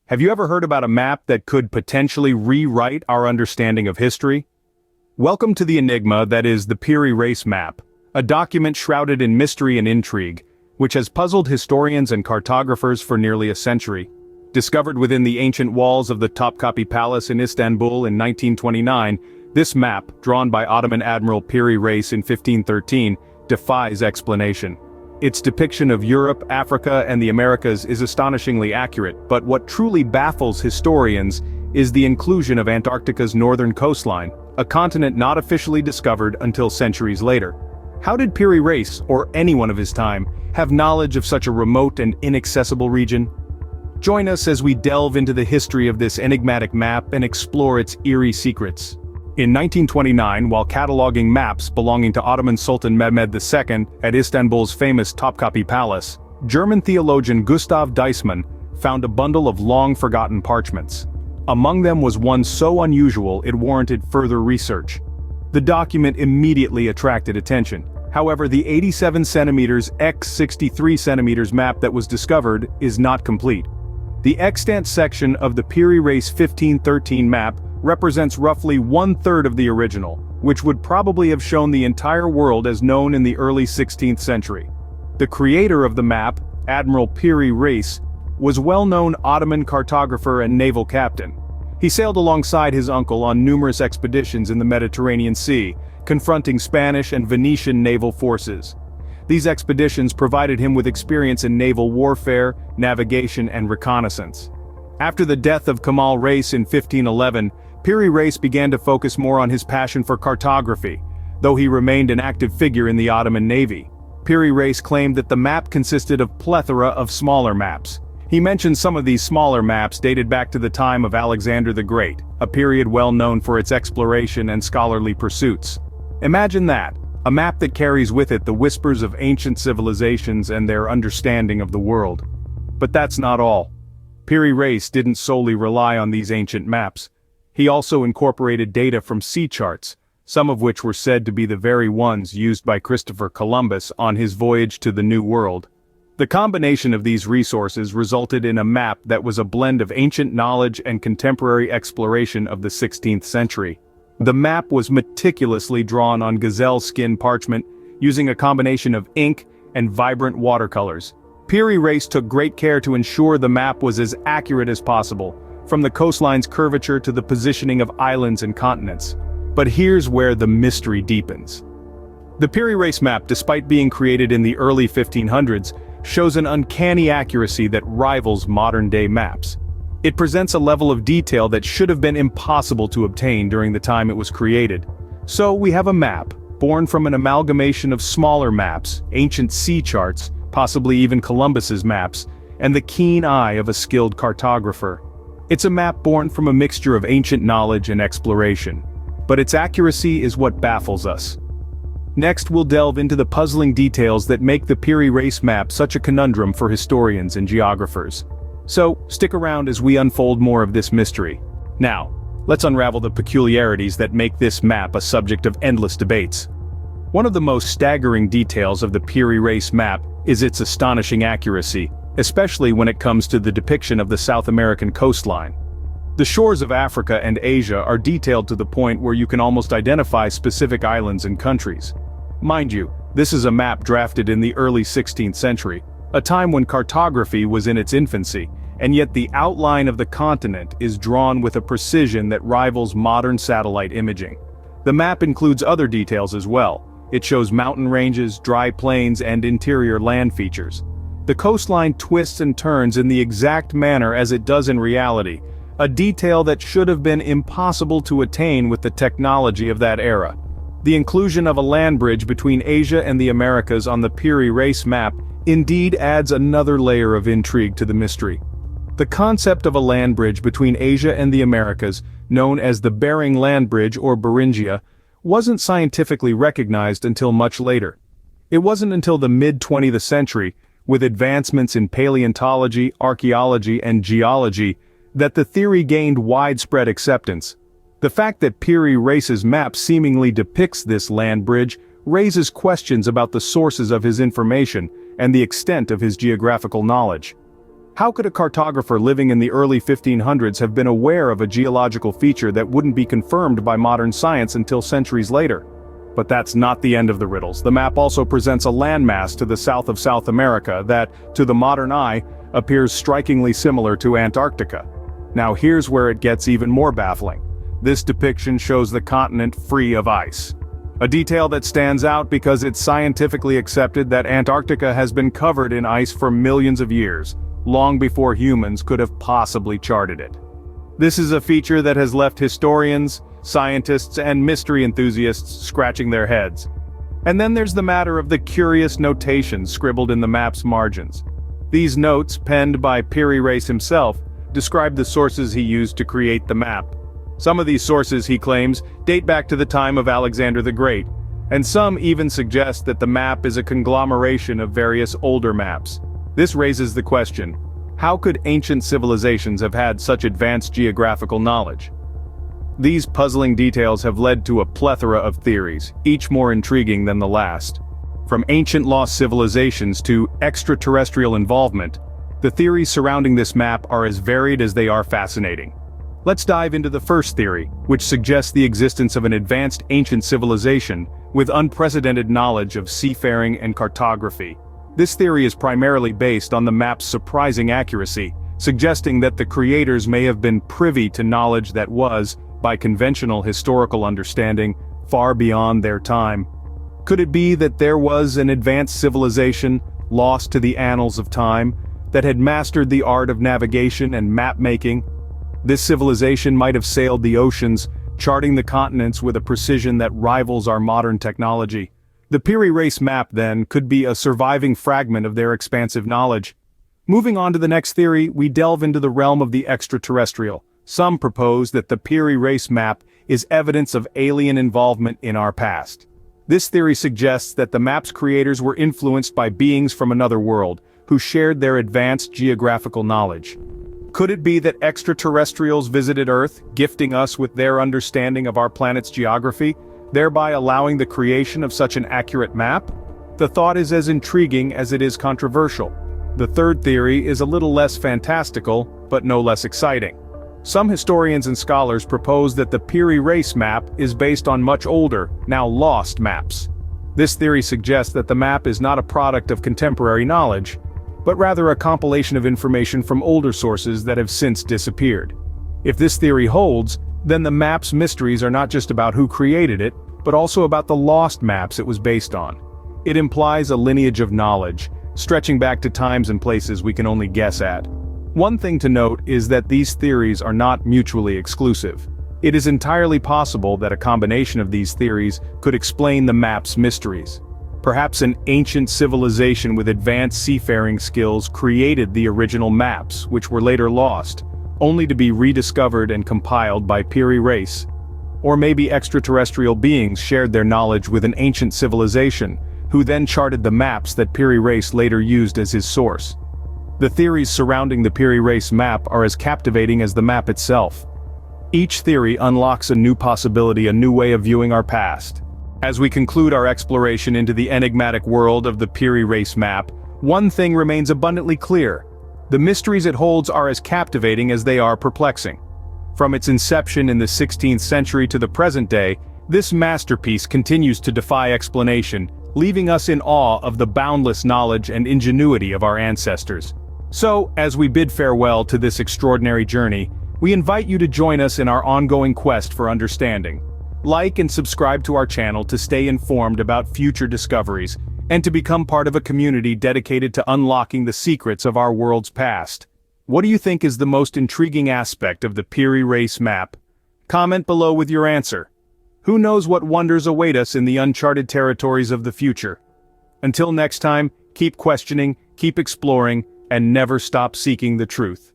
Have you ever heard about a map that could potentially rewrite our understanding of history? Welcome to the enigma that is the Piri Reis Map, a document shrouded in mystery and intrigue, which has puzzled historians and cartographers for nearly a century. Discovered within the ancient walls of the Topkapi Palace in Istanbul in 1929, this map, drawn by Ottoman Admiral Piri Reis in 1513, defies explanation. Its depiction of Europe, Africa, and the Americas is astonishingly accurate, but what truly baffles historians is the inclusion of Antarctica's northern coastline, a continent not officially discovered until centuries later. How did Piri Reis, or anyone of his time, have knowledge of such a remote and inaccessible region? Join us as we delve into the history of this enigmatic map and explore its eerie secrets. In 1929, while cataloging maps belonging to Ottoman Sultan Mehmed II at Istanbul's famous Topkapi Palace, German theologian Gustav Deissmann found a bundle of long-forgotten parchments. Among them was one so unusual it warranted further research. The document immediately attracted attention. However, the 87 cm x 63 cm map that was discovered is not complete. The extant section of the Piri Reis 1513 map represents roughly 1/3 of the original, which would probably have shown the entire world as known in the early 16th century. The creator of the map, Admiral Piri Reis, was well-known Ottoman cartographer and naval captain. He sailed alongside his uncle on numerous expeditions in the Mediterranean Sea, confronting Spanish and Venetian naval forces. These expeditions provided him with experience in naval warfare, navigation, and reconnaissance. After the death of Kemal Reis in 1511, Piri Reis began to focus more on his passion for cartography, though he remained an active figure in the Ottoman Navy. Piri Reis claimed that the map consisted of plethora of smaller maps. He mentioned some of these smaller maps dated back to the time of Alexander the Great, a period well known for its exploration and scholarly pursuits. Imagine that, a map that carries with it the whispers of ancient civilizations and their understanding of the world. But that's not all. Piri Reis didn't solely rely on these ancient maps. He also incorporated data from sea charts, some of which were said to be the very ones used by Christopher Columbus on his voyage to the New World. The combination of these resources resulted in a map that was a blend of ancient knowledge and contemporary exploration of the 16th century. The map was meticulously drawn on gazelle skin parchment, using a combination of ink and vibrant watercolors. Piri Reis took great care to ensure the map was as accurate as possible, from the coastline's curvature to the positioning of islands and continents. But here's where the mystery deepens. The Piri Reis map, despite being created in the early 1500s, shows an uncanny accuracy that rivals modern-day maps. It presents a level of detail that should have been impossible to obtain during the time it was created. So we have a map, born from an amalgamation of smaller maps, ancient sea charts, possibly even Columbus's maps, and the keen eye of a skilled cartographer. It's a map born from a mixture of ancient knowledge and exploration. But its accuracy is what baffles us. Next, we'll delve into the puzzling details that make the Piri Reis map such a conundrum for historians and geographers. So, stick around as we unfold more of this mystery. Now, let's unravel the peculiarities that make this map a subject of endless debates. One of the most staggering details of the Piri Reis map is its astonishing accuracy, especially when it comes to the depiction of the South American coastline. The shores of Africa and Asia are detailed to the point where you can almost identify specific islands and countries. Mind you, this is a map drafted in the early 16th century, a time when cartography was in its infancy, and yet the outline of the continent is drawn with a precision that rivals modern satellite imaging. The map includes other details as well. It shows mountain ranges, dry plains, and interior land features. The coastline twists and turns in the exact manner as it does in reality, a detail that should have been impossible to attain with the technology of that era. The inclusion of a land bridge between Asia and the Americas on the Piri Reis map indeed adds another layer of intrigue to the mystery. The concept of a land bridge between Asia and the Americas, known as the Bering Land Bridge or Beringia, wasn't scientifically recognized until much later. It wasn't until the mid-20th century, with advancements in paleontology, archaeology, and geology, that the theory gained widespread acceptance. The fact that Piri Reis's map seemingly depicts this land bridge raises questions about the sources of his information and the extent of his geographical knowledge. How could a cartographer living in the early 1500s have been aware of a geological feature that wouldn't be confirmed by modern science until centuries later? But that's not the end of the riddles. The map also presents a landmass to the south of South America that, to the modern eye, appears strikingly similar to Antarctica. Now here's where it gets even more baffling. This depiction shows the continent free of ice. A detail that stands out because it's scientifically accepted that Antarctica has been covered in ice for millions of years, long before humans could have possibly charted it. This is a feature that has left historians, scientists, and mystery enthusiasts scratching their heads. And then there's the matter of the curious notations scribbled in the map's margins. These notes, penned by Piri Reis himself, describe the sources he used to create the map. Some of these sources, he claims, date back to the time of Alexander the Great, and some even suggest that the map is a conglomeration of various older maps. This raises the question, how could ancient civilizations have had such advanced geographical knowledge? These puzzling details have led to a plethora of theories, each more intriguing than the last. From ancient lost civilizations to extraterrestrial involvement, the theories surrounding this map are as varied as they are fascinating. Let's dive into the first theory, which suggests the existence of an advanced ancient civilization with unprecedented knowledge of seafaring and cartography. This theory is primarily based on the map's surprising accuracy, suggesting that the creators may have been privy to knowledge that was, by conventional historical understanding, far beyond their time. Could it be that there was an advanced civilization, lost to the annals of time, that had mastered the art of navigation and map-making? This civilization might have sailed the oceans, charting the continents with a precision that rivals our modern technology. The Piri Reis Map, then, could be a surviving fragment of their expansive knowledge. Moving on to the next theory, we delve into the realm of the extraterrestrial. Some propose that the Piri Reis Map is evidence of alien involvement in our past. This theory suggests that the map's creators were influenced by beings from another world, who shared their advanced geographical knowledge. Could it be that extraterrestrials visited Earth, gifting us with their understanding of our planet's geography, thereby allowing the creation of such an accurate map? The thought is as intriguing as it is controversial. The third theory is a little less fantastical, but no less exciting. Some historians and scholars propose that the Piri Reis Map is based on much older, now lost maps. This theory suggests that the map is not a product of contemporary knowledge, but rather a compilation of information from older sources that have since disappeared. If this theory holds, then the map's mysteries are not just about who created it, but also about the lost maps it was based on. It implies a lineage of knowledge, stretching back to times and places we can only guess at. One thing to note is that these theories are not mutually exclusive. It is entirely possible that a combination of these theories could explain the map's mysteries. Perhaps an ancient civilization with advanced seafaring skills created the original maps, which were later lost, only to be rediscovered and compiled by Piri Reis. Or maybe extraterrestrial beings shared their knowledge with an ancient civilization, who then charted the maps that Piri Reis later used as his source. The theories surrounding the Piri Reis Map are as captivating as the map itself. Each theory unlocks a new possibility, a new way of viewing our past. As we conclude our exploration into the enigmatic world of the Piri Reis Map, one thing remains abundantly clear. The mysteries it holds are as captivating as they are perplexing. From its inception in the 16th century to the present day, this masterpiece continues to defy explanation, leaving us in awe of the boundless knowledge and ingenuity of our ancestors. So, as we bid farewell to this extraordinary journey, we invite you to join us in our ongoing quest for understanding. Like and subscribe to our channel to stay informed about future discoveries, and to become part of a community dedicated to unlocking the secrets of our world's past. What do you think is the most intriguing aspect of the Piri Reis Map? Comment below with your answer. Who knows what wonders await us in the uncharted territories of the future? Until next time, keep questioning, keep exploring, and never stop seeking the truth.